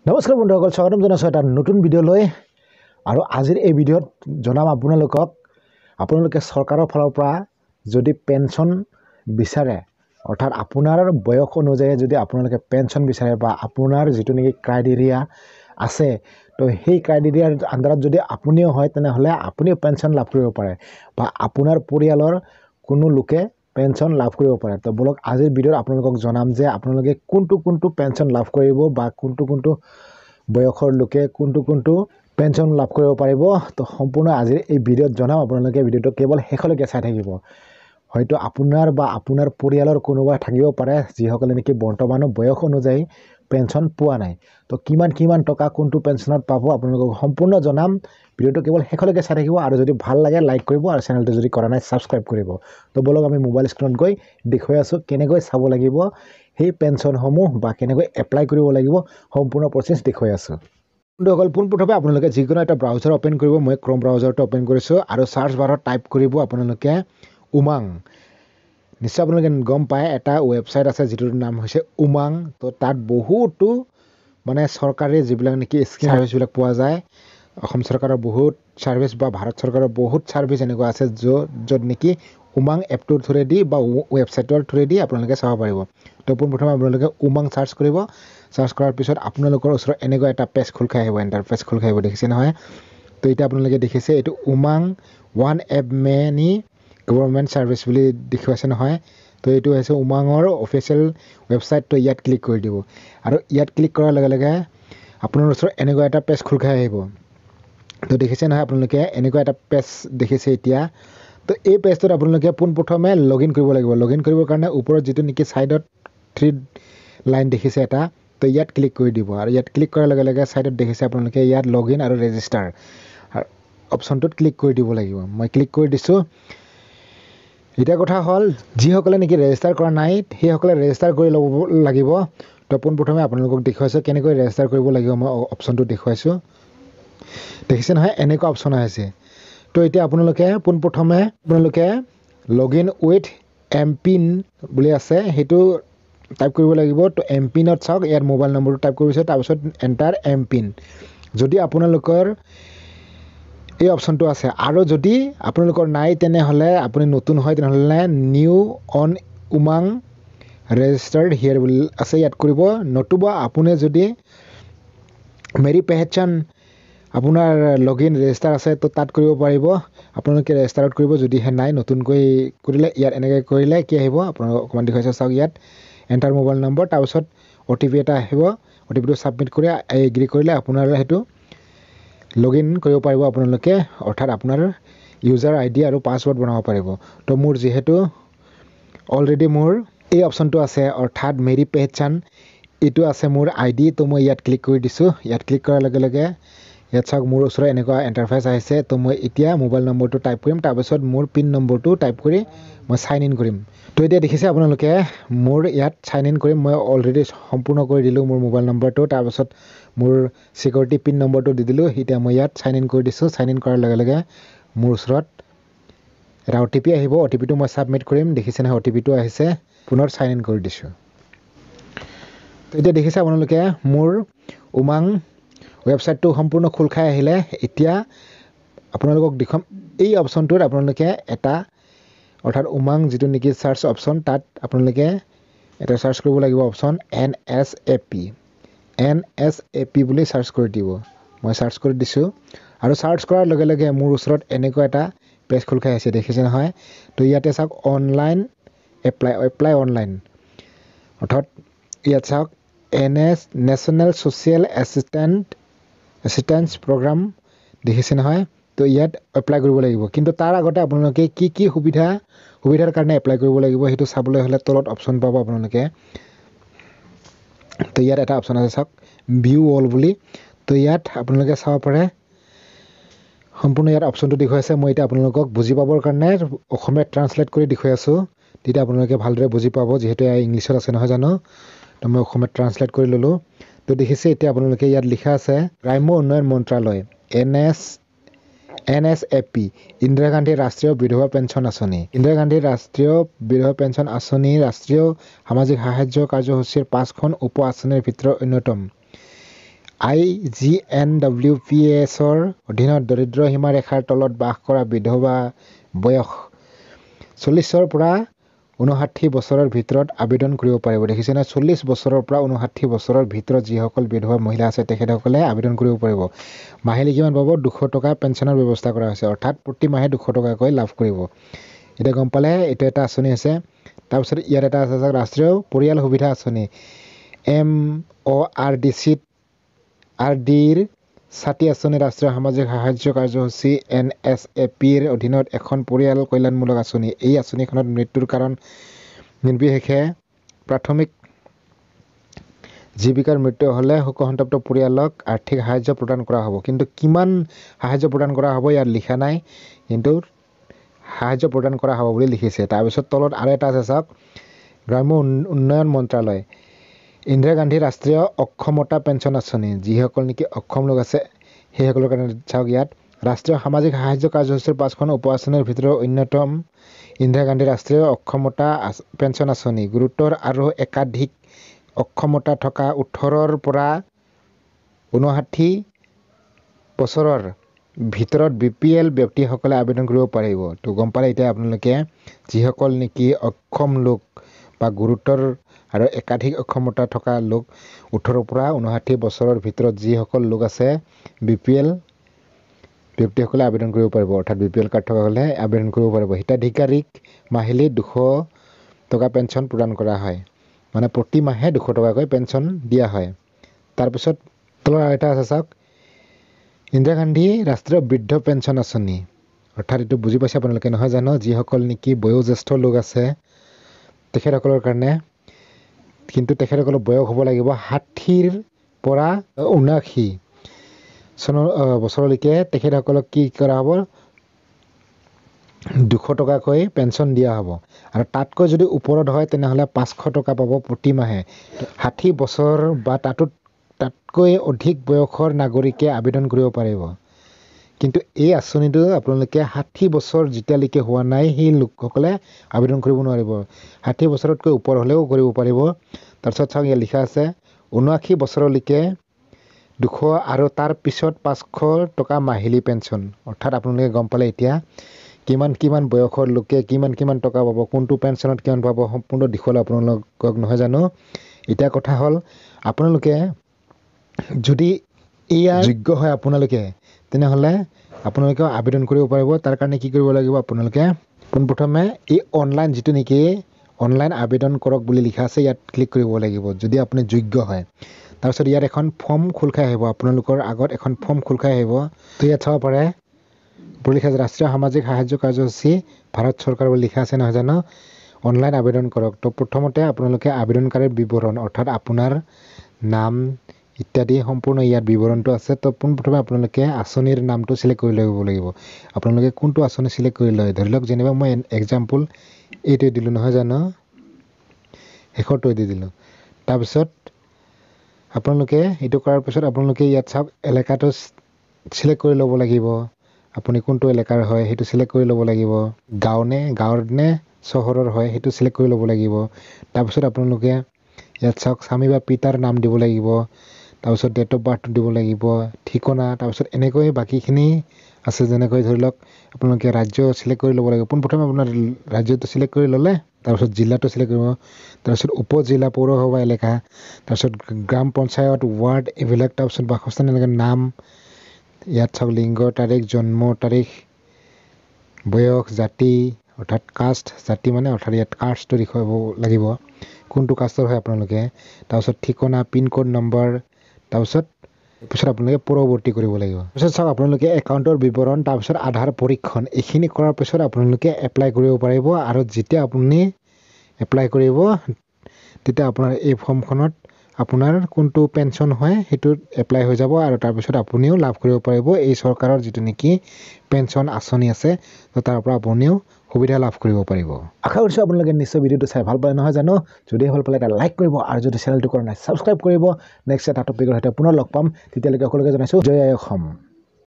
নমস্কাৰ বন্ধুসকল, স্বাগতম জনাইছোঁ এটা নতুন ভিডিঅ'লৈ। আৰু আজিৰ এই ভিডিঅ'ত জনাম আপোনালোকে চৰকাৰৰ ফালৰ পৰা যদি পেঞ্চন বিচাৰে, অৰ্থাৎ আপোনাৰ বয়স অনুযায়ী যদি আপোনালোকে পেঞ্চন বিচাৰে বা আপোনাৰ যিটো নেকি ক্ৰাইটেৰিয়া আছে, তো সেই ক্ৰাইটেৰিয়াৰ আণ্ডাৰত যদি আপুনিও হয় তেনেহ'লে আপুনিও পেঞ্চন লাভ কৰিব পাৰে বা আপোনাৰ পৰিয়ালৰ কোনো লোকে পেঞ্চন লাভ কৰিব পাৰে। তো বলক আজিৰ ভিডিঅ'ত আপোনালোকক জনাম যে আপোনালোকে কোনটো পেঞ্চন লাভ কৰিব বা কোনটো বয়সৰ লোকে কোনটো পেঞ্চন লাভ কৰিব পাৰিব। তো সম্পূৰ্ণ আজিৰ এই ভিডিঅ'ত জনাম। আপোনালোকে ভিডিঅ'টো কেৱল শেষলৈকে চাই থাকিব। হয়তো আপোনাৰ বা আপোনাৰ পৰিয়ালৰ কোনোবা থাকিব পাৰে যিসকলে নেকি বৰ্তমানো বয়স অনুযায়ী পেঞ্চন পোৱা নাই। তো কিমান টকা কোনটো পেঞ্চনত পাব আপোনালোকক সম্পূৰ্ণ জনাম। ভিডিঅ'টো কেৱল শেষলৈকে চাই থাকিব আৰু যদি ভাল লাগে লাইক কৰিব আৰু চেনেলটো যদি কৰা নাই ছাবস্ক্ৰাইব কৰিব। তো বলক আমি মোবাইল স্ক্ৰীনত গৈ দেখুৱাই আছোঁ কেনেকৈ চাব লাগিব সেই পেঞ্চনসমূহ বা কেনেকৈ এপ্লাই কৰিব লাগিব, সম্পূৰ্ণ প্ৰচেছ দেখুৱাই আছোঁ। বন্ধুসকল, পোনপ্ৰথমে আপোনালোকে যিকোনো এটা ব্ৰাউজাৰ অ'পেন কৰিব। মই ক্ৰম ব্ৰাউজাৰটো অ'পেন কৰিছোঁ আৰু চাৰ্চ বাৰত টাইপ কৰিব আপোনালোকে উমাং। নিশ্চয় আপোনালোকে গম পায় এটা ৱেবছাইট আছে যিটোৰ নাম হৈছে উমাং। তো তাত বহুতো চৰকাৰী যিবিলাক নেকি স্কিম ছাৰ্ভিচবিলাক পোৱা যায়। অসম চৰকাৰৰ বহুত ছাৰ্ভিচ বা ভাৰত চৰকাৰৰ বহুত ছাৰ্ভিচ এনেকুৱা আছে য'ত নেকি উমাং এপটোৰ থ্ৰুৱেদি বা ৱেবছাইটৰ থ্ৰুৱেদি আপোনালোকে চাব পাৰিব। তো পোনপ্ৰথমে আপোনালোকে উমাং চাৰ্চ কৰিব। চাৰ্চ কৰাৰ পিছত আপোনালোকৰ ওচৰত এনেকুৱা এটা পেজ খোল খাই আহিব, ইণ্টাৰফেচ খোল খাই আহিব, দেখিছে নহয়? তো এতিয়া আপোনালোকে দেখিছে এইটো Umang one app many government service বুলি দেখুৱাইছে নহয়। তো এইটো হৈছে উমাঙৰ অফিচিয়েল ৱেবছাইট। তো ইয়াত ক্লিক কৰি দিব আৰু ইয়াত ক্লিক কৰাৰ লগে লগে আপোনাৰ ওচৰত এনেকুৱা এটা পেজ খোল খাই আহিব। তো দেখিছে নহয় আপোনালোকে এনেকুৱা এটা পেজ দেখিছে এতিয়া। তো এই পেজটোত আপোনালোকে পোনপ্ৰথমে লগ ইন কৰিব লাগিব। লগ ইন কৰিবৰ কাৰণে ওপৰত যিটো নেকি ছাইডত 3 লাইন দেখিছে এটা, তো ইয়াত ক্লিক কৰি দিব আৰু ইয়াত ক্লিক কৰাৰ লগে লগে ছাইডত দেখিছে আপোনালোকে ইয়াত লগ ইন আৰু ৰেজিষ্টাৰ অপশ্যনটোত ক্লিক কৰি দিব লাগিব। মই ক্লিক কৰি দিছোঁ। এতিয়া কথা হ'ল যিসকলে নেকি ৰেজিষ্টাৰ কৰা নাই সেইসকলে ৰেজিষ্টাৰ কৰি ল'ব লাগিব। তো পোনপ্ৰথমে আপোনালোকক দেখুৱাইছোঁ কেনেকৈ ৰেজিষ্টাৰ কৰিব লাগিব। মই অপশ্যনটো দেখুৱাইছোঁ, দেখিছে নহয় এনেকুৱা অপশ্যন আহিছে। তো এতিয়া পোনপ্ৰথমে লগ ইন উইথ এমপিন বুলি আছে, সেইটো টাইপ কৰিব লাগিব। তো এমপিনত চাওক, ইয়াত মোবাইল নম্বৰটো টাইপ কৰিছে, তাৰপিছত এণ্টাৰ এমপিন যদি আপোনালোকৰ এই অপশ্যনটো আছে। আৰু যদি আপোনালোকৰ নাই তেনেহ'লে আপুনি নতুন হয় তেনেহ'লে নিউ অন উমাং ৰেজিষ্টাৰ্ড হিয়াৰ বুলি আছে, ইয়াত কৰিব। নতুবা আপুনি যদি মেৰি পেহেচান আপোনাৰ লগ ইন ৰেজিষ্টাৰ আছে তো তাত কৰিব পাৰিব। আপোনালোকে ৰেজিষ্টাৰত কৰিব, যদিহে নাই নতুনকৈ কৰিলে ইয়াত এনেকৈ কৰিলে কি আহিব আপোনালোকক অকণমান দেখুৱাইছে চাওক। ইয়াত এণ্টাৰ মোবাইল নম্বৰ, তাৰপিছত OTP এটা আহিব। OTPটো ছাবমিট কৰি এগ্ৰী কৰিলে আপোনাৰ সেইটো লগ ইন কৰিব পাৰিব আপোনালোকে, অৰ্থাৎ আপোনাৰ ইউজাৰ ID আৰু পাছৱৰ্ড বনাব পাৰিব। তো মোৰ যিহেতু অলৰেডি মোৰ এই অপশ্যনটো আছে, অৰ্থাৎ মেৰি পেহেচান এইটো আছে মোৰ ID, তো মই ইয়াত ক্লিক কৰি দিছোঁ। ইয়াত ক্লিক কৰাৰ লগে লগে ইয়াত চাওক মোৰ ওচৰত এনেকুৱা ইণ্টাৰফেচ আহিছে। তো মই এতিয়া মোবাইল নম্বৰটো টাইপ কৰিম, তাৰপিছত মোৰ পিন নম্বৰটো টাইপ কৰি মই চাইন ইন কৰিম। তো এতিয়া দেখিছে আপোনালোকে মোৰ ইয়াত চাইন ইন কৰিম। মই অলৰেডি সম্পূৰ্ণ কৰি দিলোঁ মোৰ মোবাইল নম্বৰটো, তাৰপিছত মোৰ ছিকিউৰিটি পিন নম্বৰটো দি দিলোঁ। এতিয়া মই ইয়াত চাইন ইন কৰি দিছোঁ। চাইন ইন কৰাৰ লগে লগে মোৰ ওচৰত এটা OTP আহিব। OTPটো মই ছাবমিট কৰিম, দেখিছে নহয় OTPটো আহিছে। পুনৰ চাইন ইন কৰি দিছোঁ। তো এতিয়া দেখিছে আপোনালোকে মোৰ উমাং ৱেবছাইটটো সম্পূৰ্ণ খোল খাই আহিলে। এতিয়া আপোনালোকক দেখুৱাম এই অপশ্যনটোত আপোনালোকে এটা, অৰ্থাৎ উমাং যিটো নেকি চাৰ্চ অপশ্যন, তাত আপোনালোকে এটা চাৰ্চ কৰিব লাগিব অপশ্যন NSAP বুলি চাৰ্চ কৰি দিব। মই চাৰ্চ কৰি দিছোঁ আৰু চাৰ্চ কৰাৰ লগে লগে মোৰ ওচৰত এনেকুৱা এটা পেজ খোল খাই আছে, দেখিছে নহয়? তো ইয়াতে চাওক অনলাইন এপ্লাই অনলাইন, অৰ্থাৎ ইয়াত চাওক নেশ্যনেল ছ'চিয়েল এছিষ্টেঞ্চ প্ৰগ্ৰাম, দেখিছে নহয়? তো ইয়াত এপ্লাই কৰিব লাগিব। কিন্তু তাৰ আগতে আপোনালোকে কি সুবিধাৰ কাৰণে এপ্লাই কৰিব লাগিব সেইটো চাবলৈ হ'লে তলত অপশ্যন পাব আপোনালোকে। তো ইয়াত এটা অপশ্যন আছে চাওক ভিউ অল বুলি। তো ইয়াত আপোনালোকে চাব পাৰে সম্পূৰ্ণ ইয়াত অপশ্যনটো দেখুৱাইছে। মই এতিয়া আপোনালোকক বুজি পাবৰ কাৰণে অসমীয়াত ট্ৰান্সলেট কৰি দেখুৱাই আছোঁ, তেতিয়া আপোনালোকে ভালদৰে বুজি পাব, যিহেতু এয়া ইংলিছত আছে নহয় জানো। তো মই অসমীয়াত ট্ৰান্সলেট কৰি ল'লোঁ। তো দেখিছে এতিয়া আপোনালোকে ইয়াত লিখা আছে গ্ৰাম্য উন্নয়ন মন্ত্ৰালয় NSAP, ইন্দিৰা গান্ধী ৰাষ্ট্ৰীয় বিধৱা পেঞ্চন আঁচনি। ইন্দিৰা গান্ধী ৰাষ্ট্ৰীয় বিধৱা পেঞ্চন আঁচনি ৰাষ্ট্ৰীয় সামাজিক সাহায্য কাৰ্যসূচীৰ 5খন উপ আঁচনিৰ ভিতৰত অন্যতম। IGNWPSৰ অধীনত দৰিদ্ৰ সীমাৰেখাৰ তলত বাস কৰা বিধৱা বয়স 40ৰ পৰা 59 বছৰৰ ভিতৰত আবেদন কৰিব পাৰিব। দেখিছে না, 40 বছৰৰ পৰা 59 বছৰৰ ভিতৰত যিসকল বিধৱা মহিলা আছে তেখেতসকলে আবেদন কৰিব পাৰিব। মাহিলী কিমান পাব? 200 টকা পেঞ্চনৰ ব্যৱস্থা কৰা হৈছে, অৰ্থাৎ প্ৰতি মাহে 200 টকাকৈ লাভ কৰিব। এতিয়া গম পালে, এইটো এটা আঁচনি আছে। তাৰপিছত ইয়াত এটা আছে ৰাষ্ট্ৰীয় পৰিয়াল সুবিধা আঁচনি MORDCৰ ছাতি আঁচনি ৰাষ্ট্ৰীয় সামাজিক সাহায্য কাৰ্যসূচী NSAPৰ অধীনত এখন পৰিয়াল কল্যাণমূলক আঁচনি। এই আঁচনিখনত মৃত্যুৰ কাৰণ নিৰ্বিশেষে প্ৰাথমিক জীৱিকাৰ মৃত্যু হ'লে শোকসন্তপ্ত পৰিয়ালক আৰ্থিক সাহায্য প্ৰদান কৰা হ'ব। কিন্তু কিমান সাহায্য প্ৰদান কৰা হ'ব ইয়াত লিখা নাই, কিন্তু সাহায্য প্ৰদান কৰা হ'ব বুলি লিখিছে। তাৰপিছত তলত আৰু এটা আছে চাওক, গ্ৰাম্য উন্নয়ন মন্ত্ৰালয় ইন্দিৰা গান্ধী ৰাষ্ট্ৰীয় অক্ষমতা পেঞ্চন আঁচনি। যিসকল নেকি অক্ষম লোক আছে সেইসকলৰ কাৰণে চাওক, ইয়াত ৰাষ্ট্ৰীয় সামাজিক সাহায্য কাৰ্যসূচীৰ 5খন উপ আঁচনিৰ ভিতৰত অন্যতম ইন্দিৰা গান্ধী ৰাষ্ট্ৰীয় অক্ষমতা পেঞ্চন আঁচনি। গুৰুতৰ আৰু একাধিক অক্ষমতা থকা 18ৰ পৰা 59 বছৰৰ ভিতৰত BPL ব্যক্তিসকলে আবেদন কৰিব পাৰিব। তো গম পালে এতিয়া আপোনালোকে, যিসকল নেকি অক্ষম লোক বা গুৰুতৰ আৰু একাধিক অক্ষমতা থকা লোক 18ৰ পৰা 59 বছৰৰ ভিতৰত যিসকল লোক আছে BPL ব্যক্তিসকলে আবেদন কৰিব পাৰিব, অৰ্থাৎ BPL কাৰ্ড থকাসকলে আবেদন কৰিব পাৰিব। হিতাধিকাৰীক মাহিলী 200 টকা পেঞ্চন প্ৰদান কৰা হয়, মানে প্ৰতি মাহে 200 টকাকৈ পেঞ্চন দিয়া হয়। তাৰপিছত তলৰ আৰু এটা আছে চাওক, ইন্দিৰা গান্ধী ৰাষ্ট্ৰীয় বৃদ্ধ পেঞ্চন আঁচনি। অৰ্থাৎ এইটো বুজি পাইছে আপোনালোকে নহয় জানো, যিসকল নেকি বয়োজ্যেষ্ঠ লোক আছে তেখেতসকলৰ কাৰণে, কিন্তু তেখেতসকলৰ বয়স হ'ব লাগিব 60ৰ পৰা 79 বছৰলৈকে। তেখেতসকলক কি কৰা হ'ব? 200 টকাকৈ পেঞ্চন দিয়া হ'ব। আৰু তাতকৈ যদি ওপৰত হয় তেনেহ'লে 500 টকা পাব প্ৰতি মাহে। 60 বছৰ বা তাতকৈ অধিক বয়সৰ নাগৰিকে আবেদন কৰিব পাৰিব। কিন্তু এই আঁচনিটো আপোনালোকে 60 বছৰ যেতিয়ালৈকে হোৱা নাই সেই লোকসকলে আবেদন কৰিব নোৱাৰিব। 60 বছৰতকৈ ওপৰ হ'লেও কৰিব পাৰিব। তাৰপিছত চাওক, ইয়াত লিখা আছে 79 বছৰলৈকে 200 আৰু তাৰ পিছত 500 টকা মাহিলী পেঞ্চন। অৰ্থাৎ আপোনালোকে গম পালে এতিয়া কিমান বয়সৰ লোকে কিমান টকা পাব, কোনটো পেঞ্চনত কিমান পাব, সম্পূৰ্ণ দিশলৈ আপোনালোকক নহয় জানো। এতিয়া কথা হ'ল, আপোনালোকে যদি ইয়াৰ যোগ্য হয় আপোনালোকে, তেনেহ'লে আপোনালোকেও আবেদন কৰিব পাৰিব। তাৰ কাৰণে কি কৰিব লাগিব? আপোনালোকে পোনপ্ৰথমে এই অনলাইন যিটো নেকি অনলাইন আবেদন কৰক বুলি লিখা আছে, ইয়াত ক্লিক কৰিব লাগিব যদি আপুনি যোগ্য হয়। তাৰপিছত ইয়াত এখন ফৰ্ম খোল খাই আহিব, আপোনালোকৰ আগত এখন ফৰ্ম খোল খাই আহিব। তো ইয়াত চাব পাৰে লিখা আছে ৰাষ্ট্ৰীয় সামাজিক সাহায্য কাৰ্যসূচী ভাৰত চৰকাৰ বুলি লিখা আছে নহয় জানো, অনলাইন আবেদন কৰক। তো প্ৰথমতে আপোনালোকে আবেদনকাৰীৰ বিৱৰণ, অৰ্থাৎ আপোনাৰ নাম ইত্যাদি সম্পূৰ্ণ ইয়াত বিৱৰণটো আছে। তো পোনপ্ৰথমে আপোনালোকে আঁচনিৰ নামটো চিলেক্ট কৰি ল'ব লাগিব। আপোনালোকে কোনটো আঁচনি চিলেক্ট কৰি লয়, ধৰি লওক যেনিবা মই এক্সাম্পল এইটোৱে দিলোঁ নহয় জানো, শেষৰটোৱে দি দিলোঁ। তাৰপিছত আপোনালোকে এইটো কৰাৰ পিছত আপোনালোকে ইয়াত চাওক, এলেকাটো চিলেক্ট কৰি ল'ব লাগিব। আপুনি কোনটো এলেকাৰ হয় সেইটো চিলেক্ট কৰি ল'ব লাগিব। গাঁৱৰ নে চহৰৰ হয় সেইটো চিলেক্ট কৰি ল'ব লাগিব। তাৰপিছত আপোনালোকে ইয়াত চাওক, স্বামী বা পিতাৰ নাম দিব লাগিব। তাৰপিছত ডেট অফ বাৰ্থটো দিব লাগিব, ঠিকনা। তাৰপিছত এনেকৈ বাকীখিনি আছে, যেনেকৈ ধৰি লওক আপোনালোকে ৰাজ্য চিলেক্ট কৰি ল'ব লাগিব। পোনপ্ৰথমে আপোনাৰ ৰাজ্যটো চিলেক্ট কৰি ল'লে, তাৰপিছত জিলাটো চিলেক্ট কৰিব, তাৰপিছত উপজিলা পৌৰসভা এলেকা, তাৰপিছত গ্ৰাম পঞ্চায়ত, ৱাৰ্ড এইবিলাক, তাৰপিছত বাসস্থান এনেকৈ নাম। ইয়াত চাওক লিংগ তাৰিখ, জন্ম তাৰিখ, বয়স, জাতি অৰ্থাৎ কাষ্ট, জাতি মানে অৰ্থাৎ ইয়াত কাষ্টটো দেখুৱাব লাগিব, কোনটো কাষ্টৰ হয় আপোনালোকে। তাৰপিছত ঠিকনা, পিনক'ড নম্বৰ, তাৰপিছত আপোনালোকে পৰৱৰ্তী কৰিব লাগিব। তাৰপিছত চাওক আপোনালোকে একাউণ্টৰ বিৱৰণ, তাৰপিছত আধাৰ পৰীক্ষণ, এইখিনি কৰাৰ পিছত আপোনালোকে এপ্লাই কৰিব পাৰিব। আৰু যেতিয়া আপুনি এপ্লাই কৰিব তেতিয়া আপোনাৰ এই ফৰ্মখনত আপোনাৰ কোনটো পেঞ্চন হয় সেইটোত এপ্লাই হৈ যাব, আৰু তাৰপিছত আপুনিও লাভ কৰিব পাৰিব এই চৰকাৰৰ যিটো নেকি পেঞ্চন আঁচনি আছে, তো তাৰ পৰা আপুনিও সুবিধা লাভ কৰিব পাৰিব। আশা কৰিছোঁ আপোনালোকে নিশ্চয় ভিডিঅ'টো চাই ভাল পালে নহয় জানো। যদি ভাল পালে এটা লাইক কৰিব, আৰু যদি চেনেলটো কৰা নাই ছাবস্ক্ৰাইব কৰিব। নেক্সট এটা টপিকৰ সৈতে পুনৰ লগ পাম, তেতিয়ালৈকে সকলোকে জনাইছোঁ জয় আই অসম।